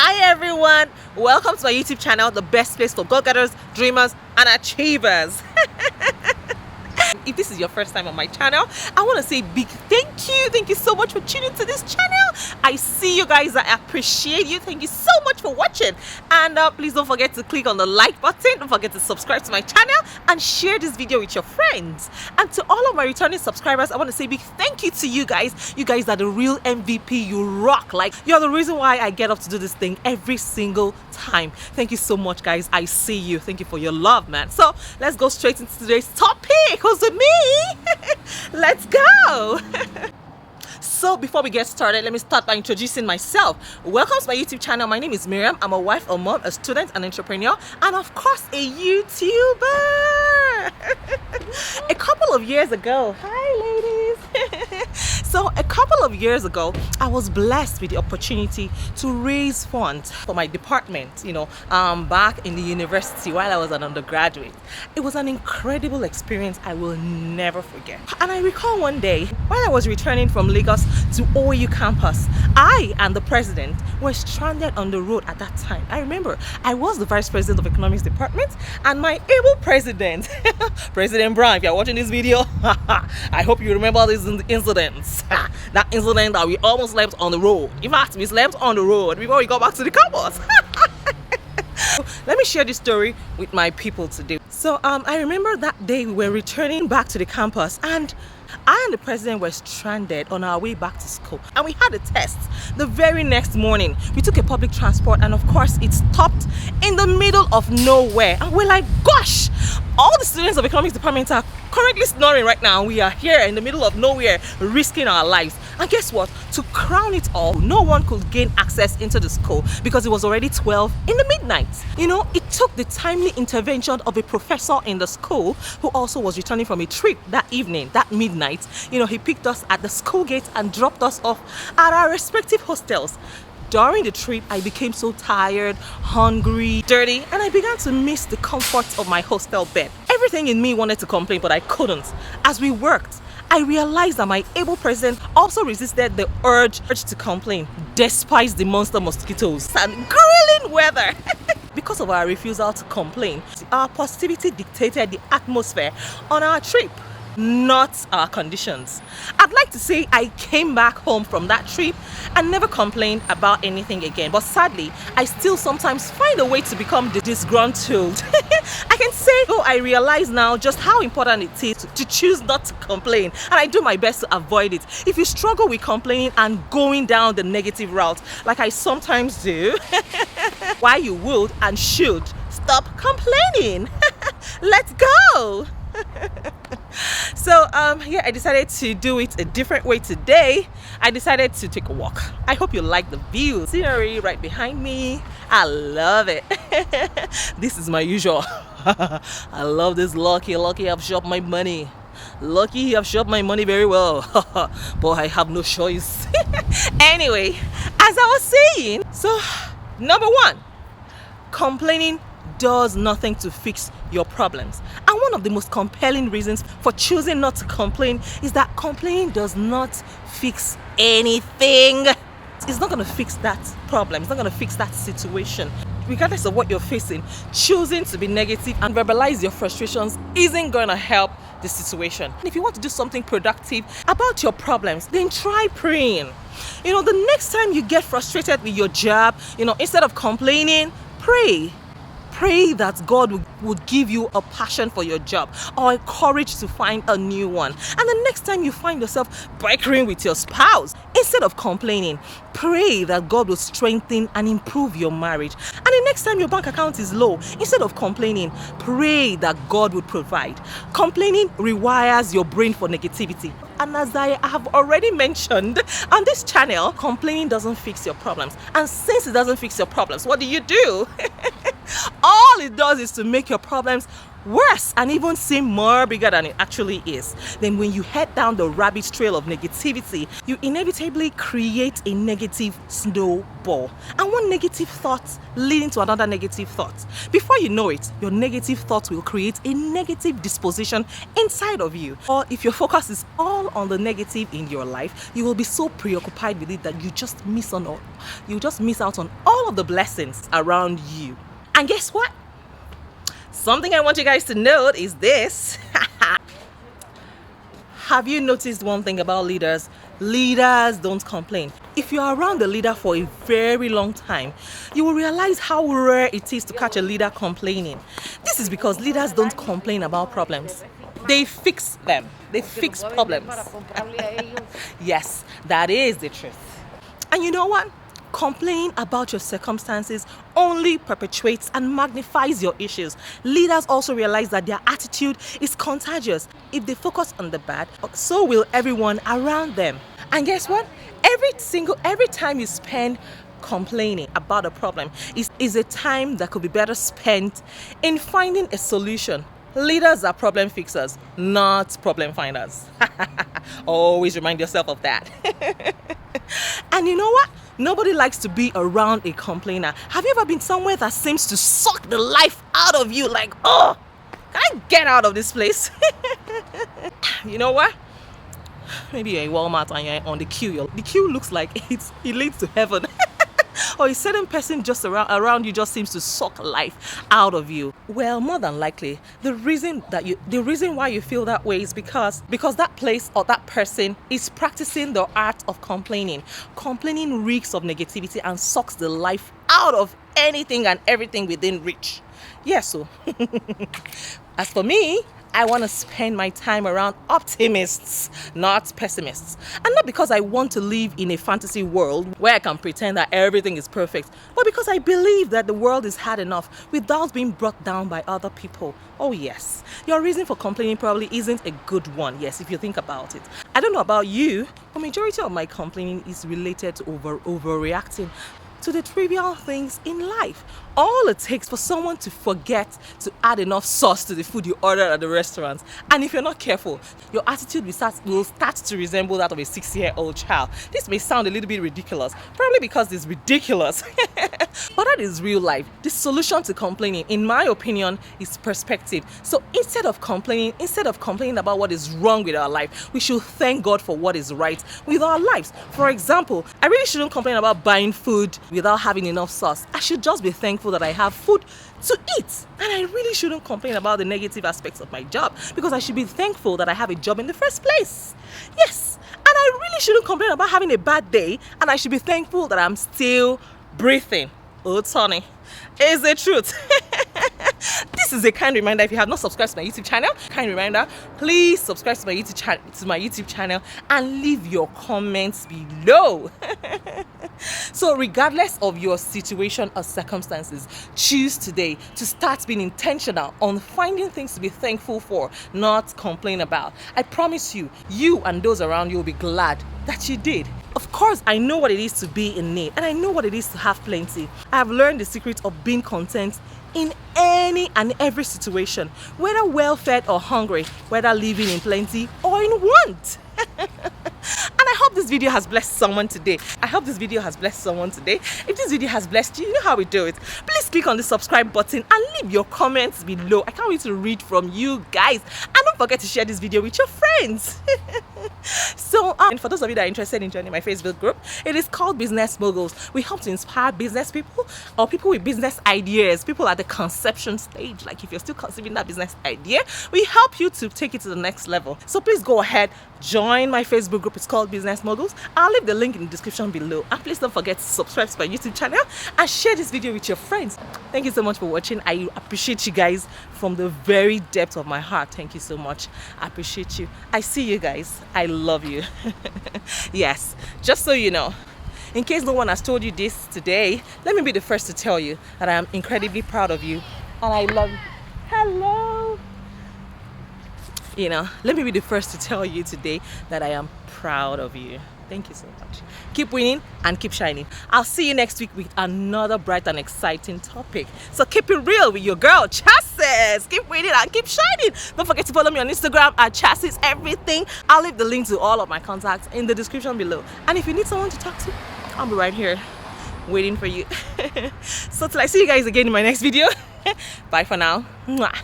Hi everyone, welcome to my YouTube channel, the best place for goal-getters, dreamers and achievers. If this is your first time on my channel, I want to say big thank you so much for tuning to this channel. I see you guys, I appreciate you. Thank you so much for watching, and please don't forget to click on the like button, don't forget to subscribe to my channel and share this video with your friends. And to all of my returning subscribers, I want to say big thank you to you guys. You guys are the real MVP. You rock. Like, you're the reason why I get up to do this thing every single time. Thank you so much, guys. I see you. Thank you for your love, man. So let's go straight into today's topic. Who's with me? Let's go. So before we get started, let me start by introducing myself. Welcome to my YouTube channel. My name is Miriam. I'm a wife, a mom, a student, an entrepreneur, and of course a YouTuber. A couple of years ago, hi ladies. So a couple of years ago, I was blessed with the opportunity to raise funds for my department, back in the university while I was an undergraduate. It was an incredible experience I will never forget. And I recall one day while I was returning from Lagos to OAU campus, I and the president were stranded on the road at that time. I remember I was the vice president of economics department, and my able president, President Brown, if you're watching this video, I hope you remember these incidents. That incident that we almost slept on the road. In fact, we slept on the road before we got back to the campus. Let me share this story with my people today. So I remember that day we were returning back to the campus, and I and the president were stranded on our way back to school, and we had a test the very next morning. We took a public transport, and of course it stopped in the middle of nowhere, and we're like, gosh, all the students of economics department are currently snoring right now. We are here in the middle of nowhere risking our lives. And guess what? To crown it all, no one could gain access into the school because it was already 12 in the midnight. It took the timely intervention of a professor in the school who also was returning from a trip that evening, that midnight. He picked us at the school gate and dropped us off at our respective hostels. During the trip, I became so tired, hungry, dirty, and I began to miss the comforts of my hostel bed. Everything in me wanted to complain, but I couldn't. As we worked, I realized that my able president also resisted the urge to complain, despite the monster mosquitoes and grilling weather. Because of our refusal to complain, our positivity dictated the atmosphere on our trip, not our conditions. I'd like to say I came back home from that trip and never complained about anything again, but sadly I still sometimes find a way to become disgruntled. I can say, I realize now just how important it is to choose not to complain, and I do my best to avoid it. If you struggle with complaining and going down the negative route like I sometimes do, why you would and should stop complaining. Let's go. So I decided to do it a different way today. I decided to take a walk. I hope you like the view, scenery right behind me. I love it. This is my usual. I love this. Lucky I've shopped my money. Lucky I've shopped my money very well. But I have no choice. Anyway, as I was saying, so number one, complaining does nothing to fix your problems. And one of the most compelling reasons for choosing not to complain is that complaining does not fix anything. It's not going to fix that problem. It's not going to fix that situation. Regardless of what you're facing, choosing to be negative and verbalize your frustrations isn't going to help the situation. And if you want to do something productive about your problems, then try praying. The next time you get frustrated with your job, instead of complaining, pray. Pray that God would give you a passion for your job or a courage to find a new one. And the next time you find yourself bickering with your spouse, instead of complaining, pray that God will strengthen and improve your marriage. And the next time your bank account is low, instead of complaining, pray that God would provide. Complaining rewires your brain for negativity. And as I have already mentioned on this channel, complaining doesn't fix your problems. And since it doesn't fix your problems, what do? All it does is to make your problems worse and even seem more bigger than it actually is, then when you head down the rabbit trail of negativity, you inevitably create a negative snowball. And one negative thought leading to another negative thought. Before you know it, your negative thoughts will create a negative disposition inside of you. Or if your focus is all on the negative in your life, you will be so preoccupied with it that you just miss out on all of the blessings around you. And guess what? Something I want you guys to note is this. Have you noticed one thing about leaders? Leaders don't complain. If you are around a leader for a very long time, you will realize how rare it is to catch a leader complaining. This is because leaders don't complain about problems. They fix them. They fix problems. Yes, that is the truth. And you know what? Complaining about your circumstances only perpetuates and magnifies your issues. Leaders also realize that their attitude is contagious. If they focus on the bad, so will everyone around them. And guess what? Every time you spend complaining about a problem is a time that could be better spent in finding a solution. Leaders are problem fixers, not problem finders. Always remind yourself of that. And you know what? Nobody likes to be around a complainer. Have you ever been somewhere that seems to suck the life out of you? Like, oh, can I get out of this place? You know what? Maybe you're in Walmart and you're on the queue. The queue looks like it leads to heaven. Or a certain person just around you just seems to suck life out of you. Well, more than likely, the reason why you feel that way is because that place or that person is practicing the art of complaining. Complaining reeks of negativity and sucks the life out of anything and everything within reach. Yes, so as for me, I want to spend my time around optimists, not pessimists. And not because I want to live in a fantasy world where I can pretend that everything is perfect, but because I believe that the world is hard enough without being brought down by other people. Oh yes, your reason for complaining probably isn't a good one, yes, if you think about it. I don't know about you, but majority of my complaining is related to overreacting to the trivial things in life. All it takes for someone to forget to add enough sauce to the food you order at the restaurant. And if you're not careful, your attitude will start to resemble that of a 6-year-old child. This may sound a little bit ridiculous, probably because it's ridiculous. But that is real life. The solution to complaining, in my opinion, is perspective. So instead of complaining about what is wrong with our life, we should thank God for what is right with our lives. For example, I really shouldn't complain about buying food without having enough sauce. I should just be thankful that I have food to eat. And I really shouldn't complain about the negative aspects of my job, because I should be thankful that I have a job in the first place. Yes, and I really shouldn't complain about having a bad day, and I should be thankful that I'm still breathing. Oh, Tony, is the truth. This is a kind reminder. If you have not subscribed to my YouTube channel, please subscribe to my YouTube channel and leave your comments below. So regardless of your situation or circumstances, choose today to start being intentional on finding things to be thankful for, not complain about. I promise you, you and those around you will be glad that you did. Of course, I know what it is to be in need, and I know what it is to have plenty. I have learned the secret of being content in any and every situation, whether well-fed or hungry, whether living in plenty or in want. And I hope this video has blessed someone today. If this video has blessed you, you know how we do it. Please click on the subscribe button and leave your comments below. I can't wait to read from you guys. And don't forget to share this video with your friends. So, for those of you that are interested in joining my Facebook group, it is called Business Moguls. We help to inspire business people or people with business ideas, people at the conception stage. Like if you're still conceiving that business idea, we help you to take it to the next level. So please go ahead, join my Facebook group. It's called Business Moguls. I'll leave the link in the description below. And please don't forget to subscribe to my YouTube channel and share this video with your friends. Thank you so much for watching. I appreciate you guys from the very depth of my heart. Thank you so much. I appreciate you. I see you guys. I love you. Yes, just so you know, in case no one has told you this today, let me be the first to tell you that I am incredibly proud of you and I love you. Hello. You know, let me be the first to tell you today that I am proud of you. Thank you so much. Keep winning and keep shining. I'll see you next week with another bright and exciting topic. So keep it real with your girl, Chassis. Keep winning and keep shining. Don't forget to follow me on Instagram at Chassis Everything. I'll leave the link to all of my contacts in the description below. And if you need someone to talk to, I'll be right here waiting for you. So till I see you guys again in my next video. Bye for now. Mwah.